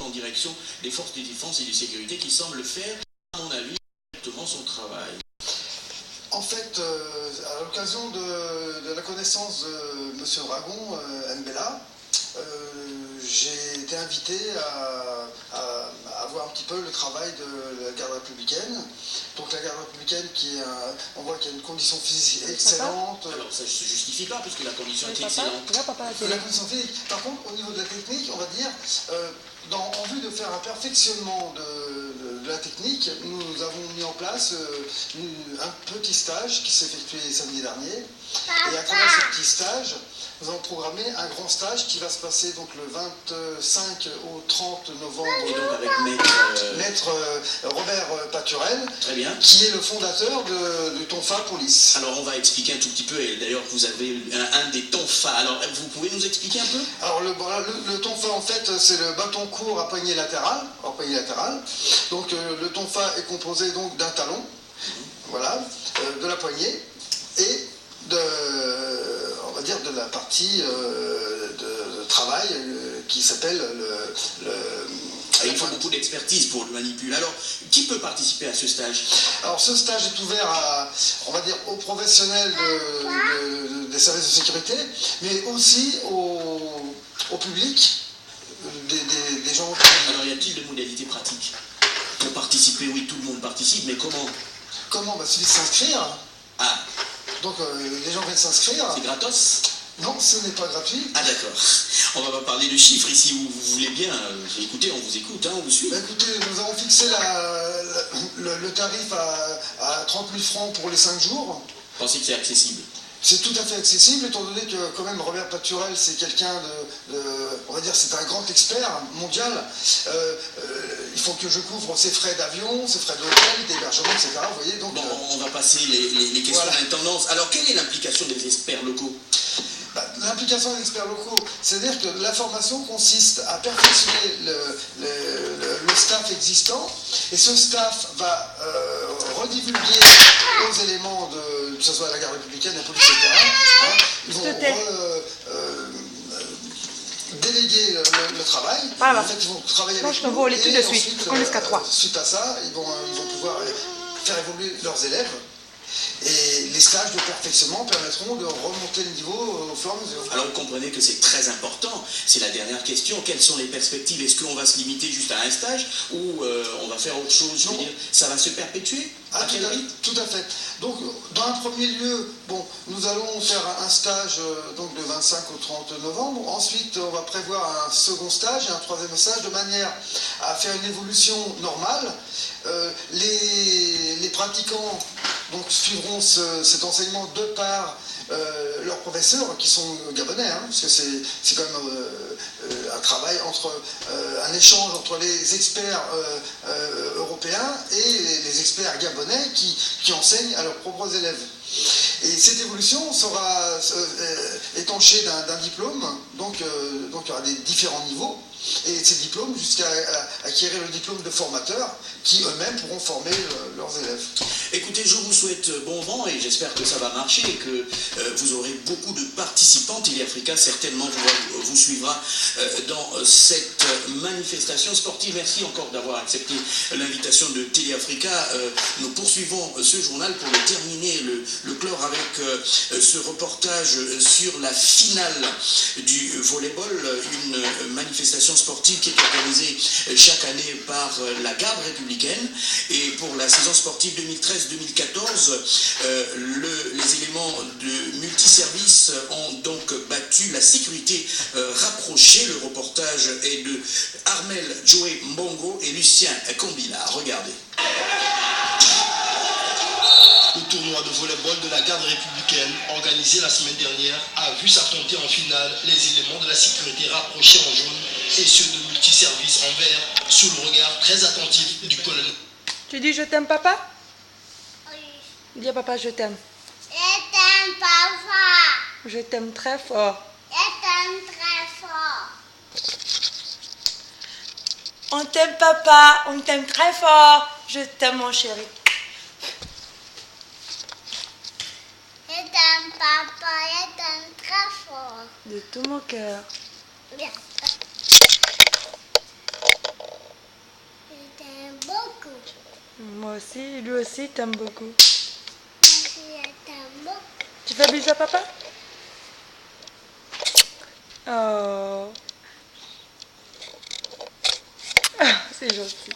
en direction des forces de défense et de sécurité qui semblent faire, à mon avis, correctement son travail. En fait, à l'occasion de la connaissance de M. Dragon, Mbella, j'ai été invité à voir un petit peu le travail de la garde républicaine. Donc la garde républicaine, on voit qu'il y a une condition physique excellente. Alors ça ne se justifie pas puisque la condition est excellente. La condition physique. Par contre, au niveau de la technique, on va dire, en vue de faire un perfectionnement de la technique, nous avons mis en place un petit stage qui s'est effectué samedi dernier. Et à travers ce petit stage, nous avons programmé un grand stage qui va se passer donc le 25 au 30 novembre. Et donc avec Maître Robert Paturel, très bien, qui est le fondateur de Tonfa Police. Alors on va expliquer un tout petit peu, et d'ailleurs vous avez un des Tonfa. Alors vous pouvez nous expliquer un peu? Alors le Tonfa en fait c'est le bâton court à poignée latérale, Donc le Tonfa est composé donc d'un talon, voilà, de la poignée et on va dire de la partie de travail qui s'appelle il faut beaucoup d'expertise pour le manipuler. Alors, qui peut participer à ce stage? Alors, ce stage est ouvert on va dire, aux professionnels des services de sécurité, mais aussi au public, des gens qui... Alors, y a-t-il de modalités pratiques pour participer? Oui, tout le monde participe, mais comment? Comment? Il suffit de s'inscrire. Ah. Donc, les gens viennent s'inscrire. C'est gratos? Non, ce n'est pas gratuit. Ah d'accord. On va pas parler de chiffres ici, vous voulez bien. Écoutez, on vous écoute, on vous suit. Écoutez, nous avons fixé le tarif à 30 000 francs pour les 5 jours. Vous pensez que c'est accessible? C'est tout à fait accessible, étant donné que quand même Robert Paturel, c'est quelqu'un on va dire, c'est un grand expert mondial. Il faut que je couvre ses frais d'avion, ses frais d'hôtel, d'hébergement, etc. Vous voyez, donc, bon, on va passer les questions d'intendance. Alors, quelle est l'implication des experts locaux? L'implication des experts locaux, c'est-à-dire que la formation consiste à perfectionner le staff existant, et ce staff va redivulguer aux éléments que ce soit la garde républicaine, la police, etc. Ils vont déléguer le travail. En fait, ils vont travailler avec nous, et ensuite, suite à ça, ils vont pouvoir faire évoluer leurs élèves. Et les stages de perfectionnement permettront de remonter le niveau au fur et à mesure. Alors vous comprenez que c'est très important. C'est la dernière question. Quelles sont les perspectives? Est-ce qu'on va se limiter juste à un stage ou on va faire autre chose? Je veux dire, ça va se perpétuer? Tout à fait. Donc, dans un premier lieu, nous allons faire un stage donc de 25 au 30 novembre. Ensuite, on va prévoir un second stage et un troisième stage de manière à faire une évolution normale. Les pratiquants donc, suivront cet enseignement de par leurs professeurs qui sont gabonais, parce que c'est quand même un travail un échange entre les experts européens et les experts gabonais qui enseignent à leurs propres élèves. Et cette évolution sera étanchée d'un diplôme, donc il y aura des différents niveaux, et ces diplômes jusqu'à acquérir le diplôme de formateur qui eux-mêmes pourront former leurs élèves. Écoutez, je vous souhaite bon vent et j'espère que ça va marcher et que vous aurez beaucoup de participants. Téléafrica certainement vous suivra dans cette manifestation sportive. Merci encore d'avoir accepté l'invitation de Téléafrica. Nous poursuivons ce journal pour le terminer, le clore avec ce reportage sur la finale du volleyball, une manifestation sportive qui est organisée chaque année par la garde républicaine. Et pour la saison sportive 2013-2014, les éléments de multiservice ont donc battu la sécurité rapprochée. Le reportage est de Armel Joé Mbongo et Lucien Kombila. Regardez. Le tournoi de volleyball de la garde républicaine, organisé la semaine dernière, a vu s'affronter en finale les éléments de la sécurité rapprochés en jaune et ceux de multiservice en vert, sous le regard très attentif du colonel. Tu dis je t'aime, papa? Oui. Dis à papa je t'aime. Je t'aime, papa. Je t'aime très fort. Je t'aime très fort. On t'aime, papa. On t'aime très fort. Je t'aime, mon chéri. Je t'aime, papa. Je t'aime très fort. De tout mon cœur. Bien. Moi aussi, lui aussi, il t'aime beaucoup. Je t'aime beaucoup. Tu fais bisous à papa? Oh. Ah, c'est gentil.